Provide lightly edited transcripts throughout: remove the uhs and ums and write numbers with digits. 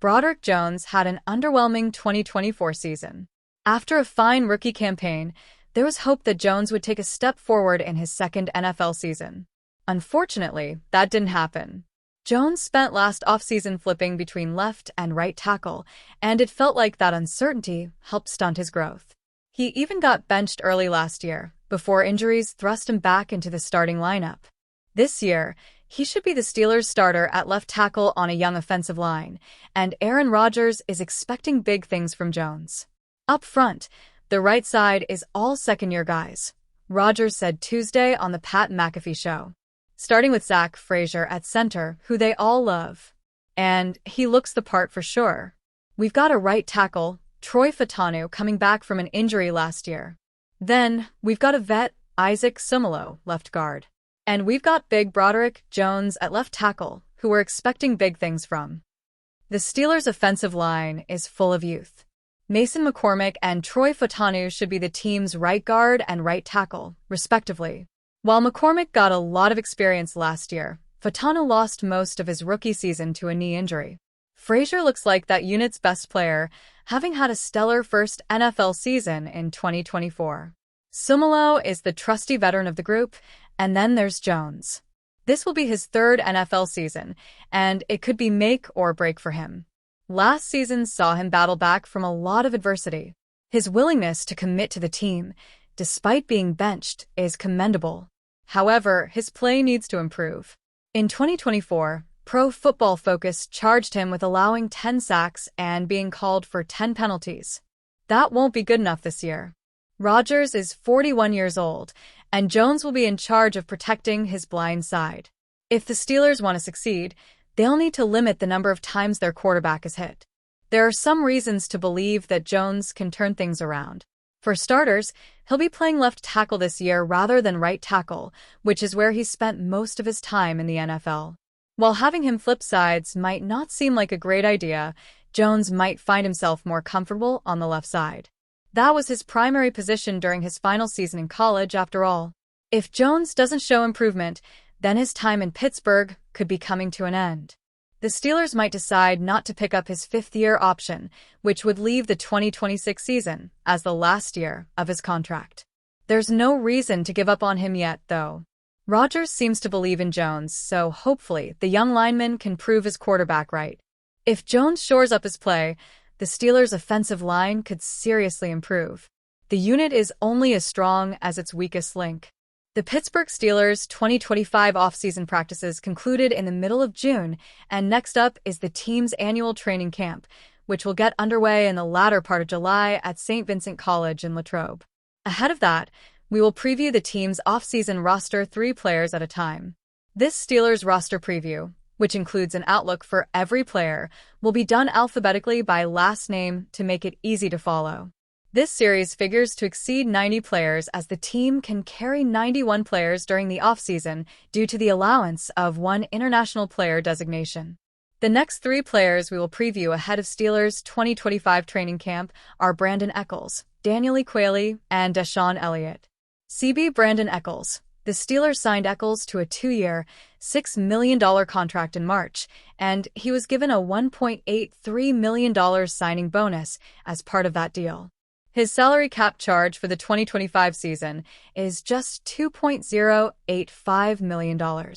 Broderick Jones had an underwhelming 2024 season. After a fine rookie campaign, there was hope that Jones would take a step forward in his second NFL season. Unfortunately, that didn't happen. Jones spent last offseason flipping between left and right tackle, and it felt like that uncertainty helped stunt his growth. He even got benched early last year, before injuries thrust him back into the starting lineup. This year, he should be the Steelers' starter at left tackle on a young offensive line, and Aaron Rodgers is expecting big things from Jones. Up front, the right side is all second-year guys, Rodgers said Tuesday on the Pat McAfee Show. Starting with Zach Frazier at center, who they all love. And he looks the part for sure. We've got a right tackle, Troy Fautanu, coming back from an injury last year. Then, we've got a vet, Isaac Seumalo, left guard. And we've got big Broderick Jones at left tackle, who we're expecting big things from. The Steelers' offensive line is full of youth. Mason McCormick and Troy Fautanu should be the team's right guard and right tackle, respectively. While McCormick got a lot of experience last year, Fautanu lost most of his rookie season to a knee injury. Frazier looks like that unit's best player, having had a stellar first NFL season in 2024. Seumalo is the trusty veteran of the group, and then there's Jones. This will be his third NFL season, and it could be make or break for him. Last season saw him battle back from a lot of adversity. His willingness to commit to the team, despite being benched, is commendable. However, his play needs to improve. In 2024, Pro Football Focus charged him with allowing 10 sacks and being called for 10 penalties. That won't be good enough this year. Rodgers is 41 years old, and Jones will be in charge of protecting his blind side. If the Steelers want to succeed, they'll need to limit the number of times their quarterback is hit. There are some reasons to believe that Jones can turn things around. For starters, he'll be playing left tackle this year rather than right tackle, which is where he's spent most of his time in the NFL. While having him flip sides might not seem like a great idea, Jones might find himself more comfortable on the left side. That was his primary position during his final season in college, after all. If Jones doesn't show improvement, then his time in Pittsburgh could be coming to an end. The Steelers might decide not to pick up his fifth-year option, which would leave the 2026 season as the last year of his contract. There's no reason to give up on him yet, though. Rodgers seems to believe in Jones, so hopefully the young lineman can prove his quarterback right. If Jones shores up his play, the Steelers' offensive line could seriously improve. The unit is only as strong as its weakest link. The Pittsburgh Steelers' 2025 offseason practices concluded in the middle of June, and next up is the team's annual training camp, which will get underway in the latter part of July at St. Vincent College in Latrobe. Ahead of that, we will preview the team's offseason roster 3 players at a time. This Steelers roster preview, which includes an outlook for every player, will be done alphabetically by last name to make it easy to follow. This series figures to exceed 90 players as the team can carry 91 players during the offseason due to the allowance of one international player designation. The next 3 players we will preview ahead of Steelers' 2025 training camp are Brandon Echols, Daniel Ekuele, and Deshaun Elliott. CB Brandon Echols. The Steelers signed Echols to a 2-year, $6 million contract in March, and he was given a $1.83 million signing bonus as part of that deal. His salary cap charge for the 2025 season is just $2.085 million.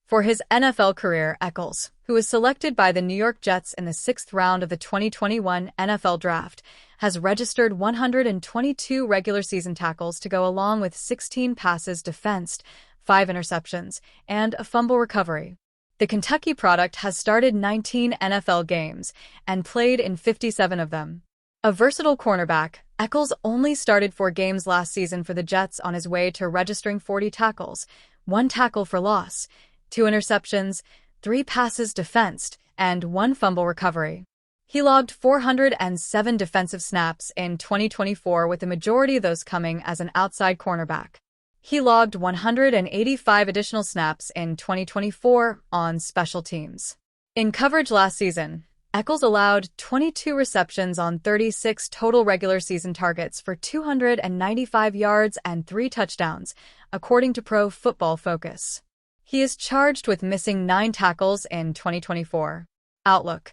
For his NFL career, Echols, who was selected by the New York Jets in the 6th round of the 2021 NFL Draft, has registered 122 regular season tackles to go along with 16 passes defensed, 5 interceptions, and a fumble recovery. The Kentucky product has started 19 NFL games and played in 57 of them. A versatile cornerback, Echols only started 4 games last season for the Jets on his way to registering 40 tackles, 1 tackle for loss, 2 interceptions, 3 passes defensed, and 1 fumble recovery. He logged 407 defensive snaps in 2024, with the majority of those coming as an outside cornerback. He logged 185 additional snaps in 2024 on special teams. In coverage last season, Echols allowed 22 receptions on 36 total regular season targets for 295 yards and 3 touchdowns, according to Pro Football Focus. He is charged with missing 9 tackles in 2024. Outlook.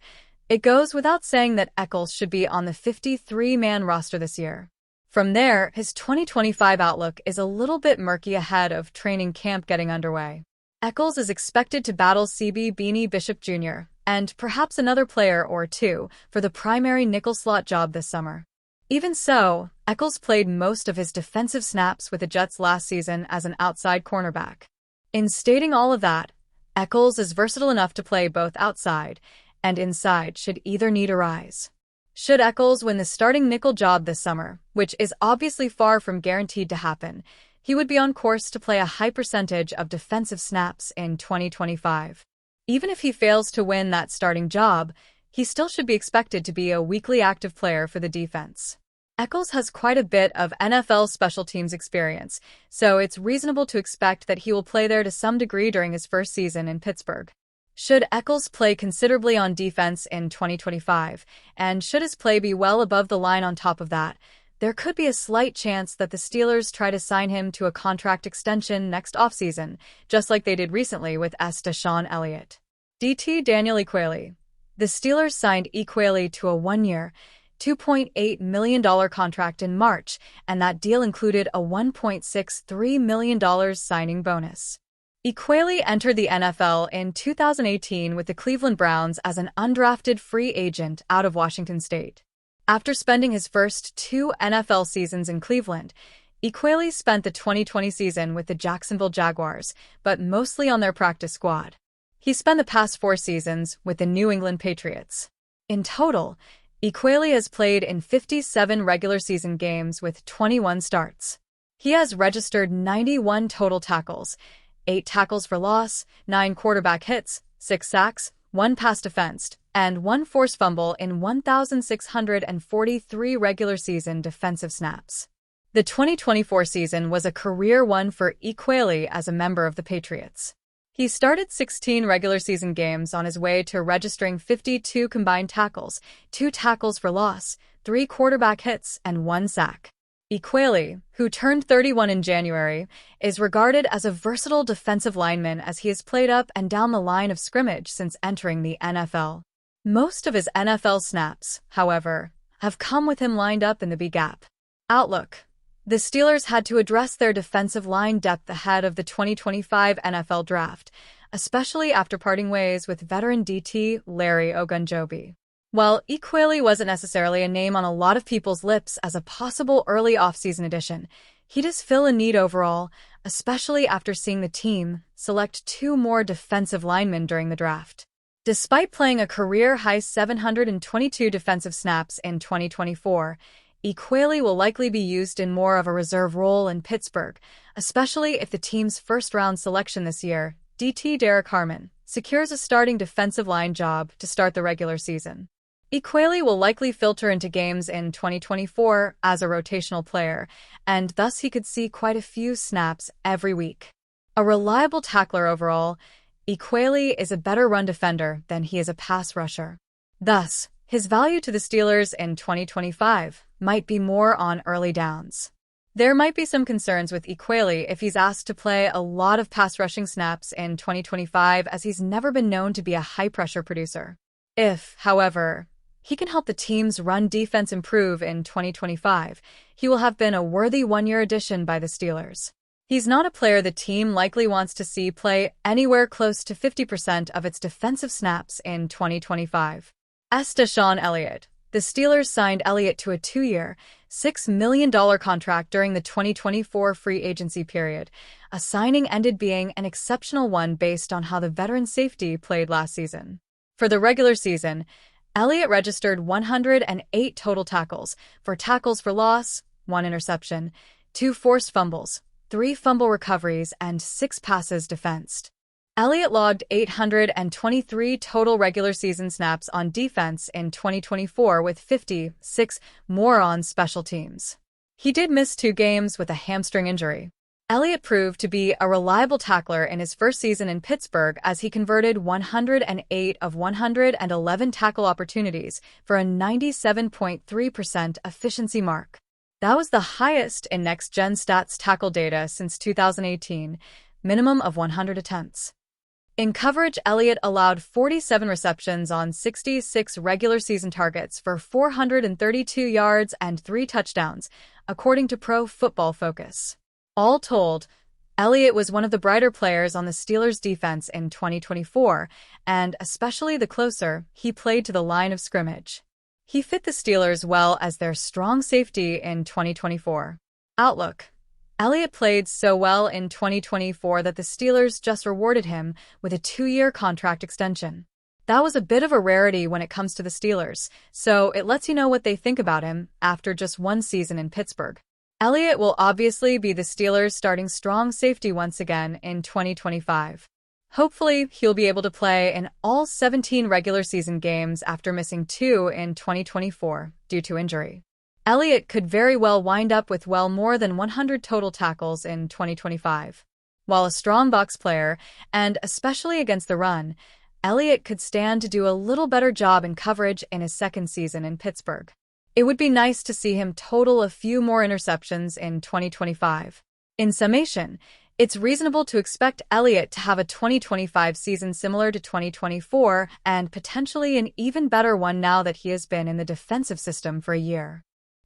It goes without saying that Eccles should be on the 53-man roster this year. From there, his 2025 outlook is a little bit murky ahead of training camp getting underway. Eccles is expected to battle CB Beanie Bishop Jr. and perhaps another player or two for the primary nickel slot job this summer. Even so, Eccles played most of his defensive snaps with the Jets last season as an outside cornerback. In stating all of that, Eccles is versatile enough to play both outside and inside should either need arise. Should Eccles win the starting nickel job this summer, which is obviously far from guaranteed to happen, he would be on course to play a high percentage of defensive snaps in 2025. Even if he fails to win that starting job, he still should be expected to be a weekly active player for the defense. Eccles has quite a bit of NFL special teams experience, so it's reasonable to expect that he will play there to some degree during his first season in Pittsburgh. Should Eccles play considerably on defense in 2025, and should his play be well above the line on top of that, there could be a slight chance that the Steelers try to sign him to a contract extension next offseason, just like they did recently with DeSean Elliott. DT Daniel Ekuele. The Steelers signed Ekuele to a one-year, $2.8 million contract in March, and that deal included a $1.63 million signing bonus. Ekuele entered the NFL in 2018 with the Cleveland Browns as an undrafted free agent out of Washington State. After spending his first 2 NFL seasons in Cleveland, Ekuele spent the 2020 season with the Jacksonville Jaguars, but mostly on their practice squad. He spent the past 4 seasons with the New England Patriots. In total, Ekuele has played in 57 regular season games with 21 starts. He has registered 91 total tackles, 8 tackles for loss, 9 quarterback hits, 6 sacks, 1 pass defensed, and 1 forced fumble in 1,643 regular season defensive snaps. The 2024 season was a career one for Ekuele as a member of the Patriots. He started 16 regular season games on his way to registering 52 combined tackles, 2 tackles for loss, 3 quarterback hits, and 1 sack. Ekuele, who turned 31 in January, is regarded as a versatile defensive lineman as he has played up and down the line of scrimmage since entering the NFL. Most of his NFL snaps, however, have come with him lined up in the B-gap. Outlook. The Steelers had to address their defensive line depth ahead of the 2025 NFL Draft, especially after parting ways with veteran DT Larry Ogunjobi. While Ekuele wasn't necessarily a name on a lot of people's lips as a possible early offseason addition, he does fill a need overall, especially after seeing the team select 2 more defensive linemen during the draft. Despite playing a career-high 722 defensive snaps in 2024, Ekuele will likely be used in more of a reserve role in Pittsburgh, especially if the team's first-round selection this year, DT Derek Harmon, secures a starting defensive line job to start the regular season. Ekuele will likely filter into games in 2024 as a rotational player, and thus he could see quite a few snaps every week. A reliable tackler overall, Ekuele is a better run defender than he is a pass rusher. Thus, his value to the Steelers in 2025 might be more on early downs. There might be some concerns with Ekuele if he's asked to play a lot of pass rushing snaps in 2025, as he's never been known to be a high-pressure producer. If, however, he can help the team's run defense improve in 2025, he will have been a worthy one-year addition by the Steelers. He's not a player the team likely wants to see play anywhere close to 50% of its defensive snaps in 2025. DeSean Elliott. The Steelers signed Elliott to a 2-year, $6 million contract during the 2024 free agency period. A signing ended being an exceptional one based on how the veteran safety played last season. For the regular season, Elliott registered 108 total tackles, 4 tackles for loss, 1 interception, 2 forced fumbles, 3 fumble recoveries, and 6 passes defensed. Elliott logged 823 total regular season snaps on defense in 2024 with 56 more on special teams. He did miss 2 games with a hamstring injury. Elliott proved to be a reliable tackler in his first season in Pittsburgh as he converted 108 of 111 tackle opportunities for a 97.3% efficiency mark. That was the highest in Next Gen Stats tackle data since 2018, minimum of 100 attempts. In coverage, Elliott allowed 47 receptions on 66 regular season targets for 432 yards and 3 touchdowns, according to Pro Football Focus. All told, Elliott was one of the brighter players on the Steelers' defense in 2024, and especially the closer he played to the line of scrimmage. He fit the Steelers well as their strong safety in 2024. Outlook. Elliott played so well in 2024 that the Steelers just rewarded him with a 2-year contract extension. That was a bit of a rarity when it comes to the Steelers, so it lets you know what they think about him after just one season in Pittsburgh. Elliott will obviously be the Steelers' starting strong safety once again in 2025. Hopefully, he'll be able to play in all 17 regular season games after missing 2 in 2024 due to injury. Elliott could very well wind up with well more than 100 total tackles in 2025. While a strong box player, and especially against the run, Elliott could stand to do a little better job in coverage in his second season in Pittsburgh. It would be nice to see him total a few more interceptions in 2025. In summation, it's reasonable to expect Elliott to have a 2025 season similar to 2024 and potentially an even better one now that he has been in the defensive system for a year.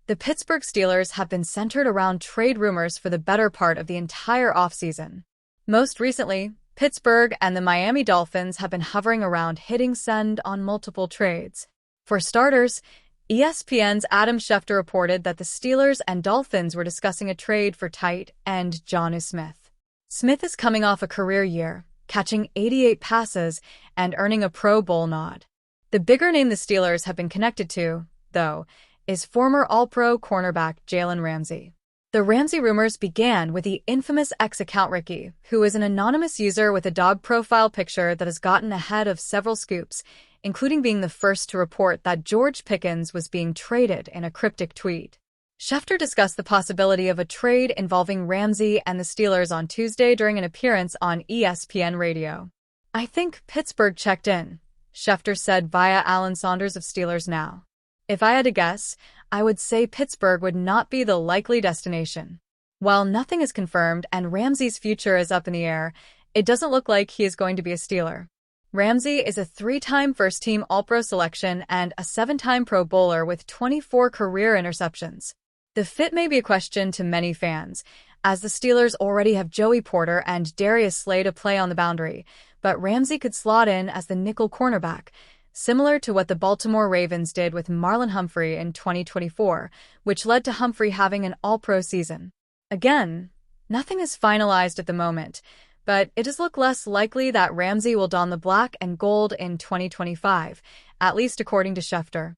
The Pittsburgh Steelers have been centered around trade rumors for the better part of the entire offseason. Most recently, Pittsburgh and the Miami Dolphins have been hovering around hitting send on multiple trades. For starters, ESPN's Adam Schefter reported that the Steelers and Dolphins were discussing a trade for tight end Jonnu Smith. Smith is coming off a career year, catching 88 passes and earning a Pro Bowl nod. The bigger name the Steelers have been connected to, though, is former All-Pro cornerback Jalen Ramsey. The Ramsey rumors began with the infamous X-Account Ricky, who is an anonymous user with a dog profile picture that has gotten ahead of several scoops, including being the first to report that George Pickens was being traded in a cryptic tweet. Schefter discussed the possibility of a trade involving Ramsey and the Steelers on Tuesday during an appearance on ESPN Radio. "I think Pittsburgh checked in," Schefter said via Alan Saunders of Steelers Now. "If I had to guess, I would say Pittsburgh would not be the likely destination." While nothing is confirmed and Ramsey's future is up in the air, it doesn't look like he is going to be a Steeler. Ramsey is a 3-time first-team All-Pro selection and a 7-time Pro Bowler with 24 career interceptions. The fit may be a question to many fans, as the Steelers already have Joey Porter and Darius Slay to play on the boundary, but Ramsey could slot in as the nickel cornerback, similar to what the Baltimore Ravens did with Marlon Humphrey in 2024, which led to Humphrey having an All-Pro season. Again, nothing is finalized at the moment, but it does look less likely that Ramsey will don the black and gold in 2025, at least according to Schefter.